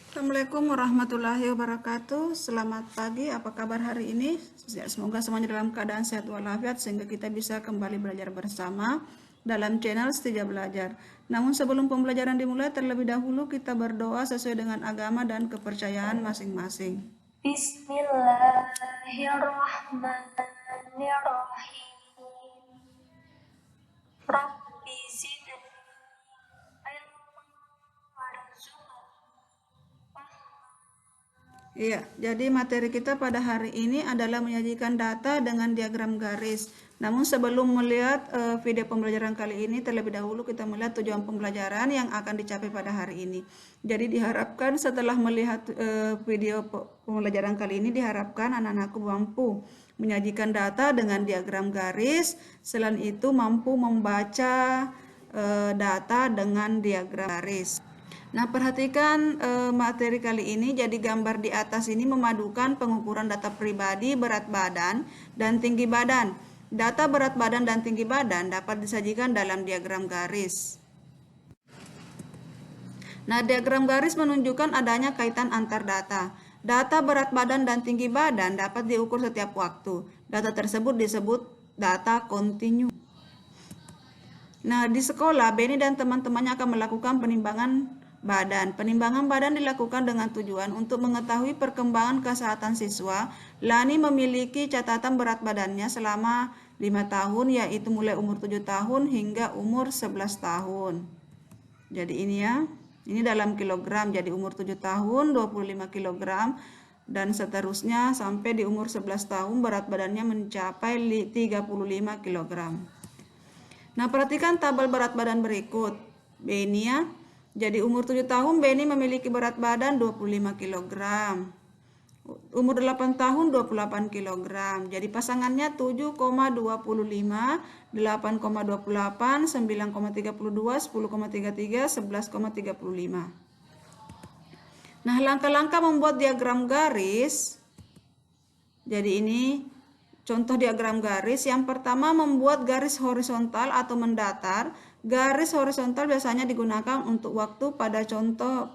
Assalamualaikum warahmatullahi wabarakatuh. Selamat pagi, apa kabar hari ini? Semoga semuanya dalam keadaan sehat walafiat sehingga kita bisa kembali belajar bersama dalam channel Setia Belajar. Namun sebelum pembelajaran dimulai, terlebih dahulu kita berdoa sesuai dengan agama dan kepercayaan masing-masing. Bismillahirrahmanirrahim. Rabbi zidni ilman warzuqni fahma. Iya, jadi materi kita pada hari ini adalah menyajikan data dengan diagram garis. Namun sebelum melihat video pembelajaran kali ini, terlebih dahulu kita melihat tujuan pembelajaran yang akan dicapai pada hari ini. Jadi diharapkan setelah melihat video pembelajaran kali ini, diharapkan anak-anakku mampu menyajikan data dengan diagram garis. Selain itu mampu membaca data dengan diagram garis. Nah, perhatikan materi kali ini. Jadi gambar di atas ini memadukan pengukuran data pribadi, berat badan, dan tinggi badan. Data berat badan dan tinggi badan dapat disajikan dalam diagram garis. Nah, diagram garis menunjukkan adanya kaitan antar data. Data berat badan dan tinggi badan dapat diukur setiap waktu. Data tersebut disebut data kontinu. Nah, di sekolah, Benny dan teman-temannya akan melakukan penimbangan badan. Penimbangan badan dilakukan dengan tujuan untuk mengetahui perkembangan kesehatan siswa. Lani memiliki catatan berat badannya selama 5 tahun, yaitu mulai umur 7 tahun hingga umur 11 tahun. Jadi ini ya, ini dalam kilogram. Jadi umur 7 tahun 25 kilogram dan seterusnya sampai di umur 11 tahun berat badannya mencapai 35 kilogram. Nah, perhatikan tabel berat badan berikut. Benny ya. Jadi umur 7 tahun Benny memiliki berat badan 25 kg. Umur 8 tahun 28 kg. Jadi pasangannya 7,25, 8,28, 9,32, 10,33, 11,35. Nah, langkah-langkah membuat diagram garis. Jadi ini contoh diagram garis. Yang pertama, membuat garis horizontal atau mendatar. Garis horizontal biasanya digunakan untuk waktu pada contoh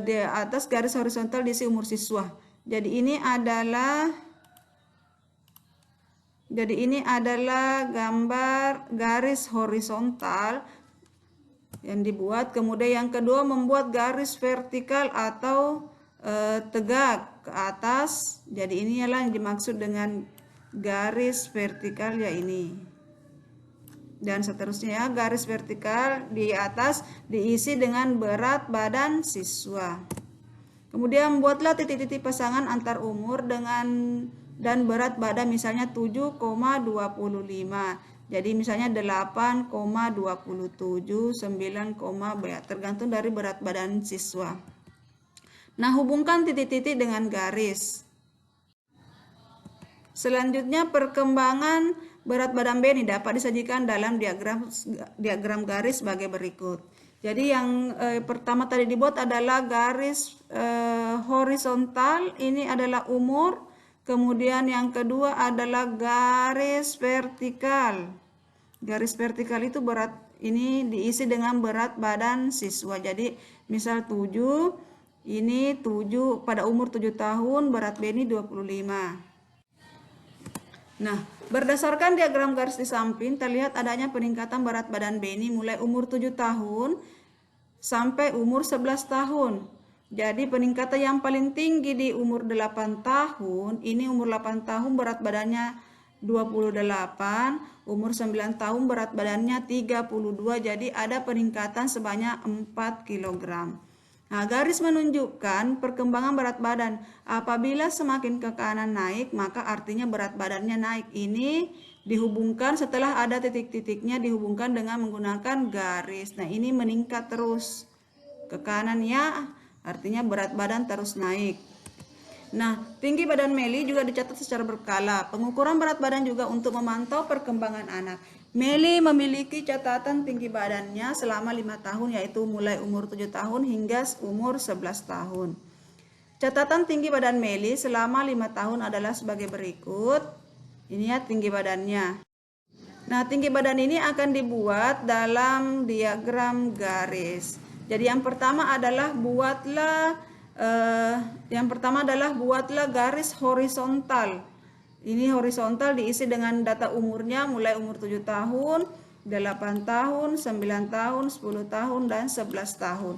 di atas garis horizontal diisi umur siswa. Jadi ini adalah gambar garis horizontal yang dibuat. Kemudian yang kedua, membuat garis vertikal atau tegak ke atas. Jadi ini adalah yang dimaksud dengan garis vertikal ya ini. Dan seterusnya ya, garis vertikal di atas diisi dengan berat badan siswa. Kemudian buatlah titik-titik pasangan antar umur dan berat badan, misalnya 7,25. Jadi misalnya 8,27, 9, tergantung dari berat badan siswa. Nah, hubungkan titik-titik dengan garis. Selanjutnya, perkembangan berat badan Benny dapat disajikan dalam diagram garis sebagai berikut. Jadi yang pertama tadi dibuat adalah garis horizontal, ini adalah umur. Kemudian yang kedua adalah garis vertikal. Garis vertikal itu berat, ini diisi dengan berat badan siswa. Jadi misal 7, ini 7 pada umur 7 tahun, berat Benny 25. Nah, berdasarkan diagram garis di samping, terlihat adanya peningkatan berat badan Benny mulai umur 7 tahun sampai umur 11 tahun. Jadi peningkatan yang paling tinggi di umur 8 tahun, ini umur 8 tahun berat badannya 28, umur 9 tahun berat badannya 32, jadi ada peningkatan sebanyak 4 kg. Nah, garis menunjukkan perkembangan berat badan. Apabila semakin ke kanan naik, maka artinya berat badannya naik. Ini dihubungkan setelah ada titik-titiknya, dihubungkan dengan menggunakan garis. Nah, ini meningkat terus ke kanan ya, artinya berat badan terus naik. Nah, tinggi badan Meli juga dicatat secara berkala. Pengukuran berat badan juga untuk memantau perkembangan anak. Meli memiliki catatan tinggi badannya selama 5 tahun, yaitu mulai umur 7 tahun hingga umur 11 tahun. Catatan tinggi badan Meli selama 5 tahun adalah sebagai berikut. Ini ya tinggi badannya. Nah, tinggi badan ini akan dibuat dalam diagram garis. Jadi yang pertama adalah buatlah garis horizontal. Ini horizontal diisi dengan data umurnya mulai umur 7 tahun, 8 tahun, 9 tahun, 10 tahun, dan 11 tahun.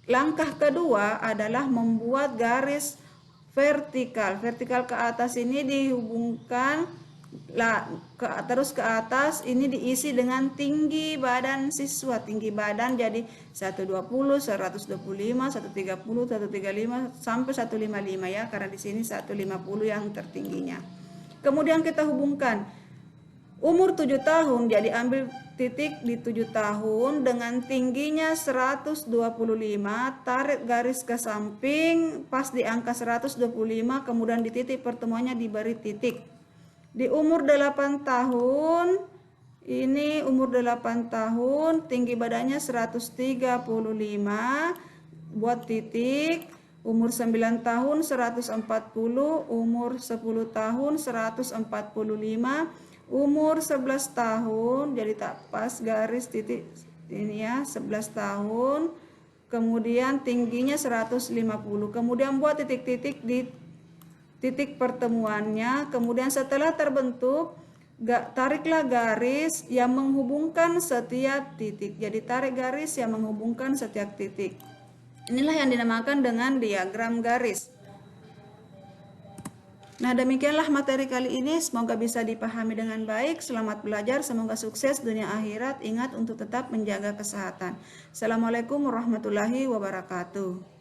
Langkah kedua adalah membuat garis vertikal. Vertikal ke atas ini dihubungkan terus ke atas ini diisi dengan tinggi badan siswa. Tinggi badan jadi 120, 125, 130, 135 sampai 155 ya, karena di sini 150 yang tertingginya. Kemudian kita hubungkan umur 7 tahun, jadi ambil titik di 7 tahun dengan tingginya 125, tarik garis ke samping pas di angka 125, kemudian di titik pertemuannya diberi titik. Di umur 8 tahun, ini umur 8 tahun, tinggi badannya 135, buat titik. Umur 9 tahun 140, umur 10 tahun 145, umur 11 tahun, jadi tak pas garis titik ini ya, 11 tahun. Kemudian tingginya 150. Kemudian buat titik-titik di titik pertemuannya. Kemudian setelah terbentuk, tariklah garis yang menghubungkan setiap titik. Jadi tarik garis yang menghubungkan setiap titik. Inilah yang dinamakan dengan diagram garis. Nah, demikianlah materi kali ini. Semoga bisa dipahami dengan baik. Selamat belajar, semoga sukses dunia akhirat. Ingat untuk tetap menjaga kesehatan. Assalamualaikum warahmatullahi wabarakatuh.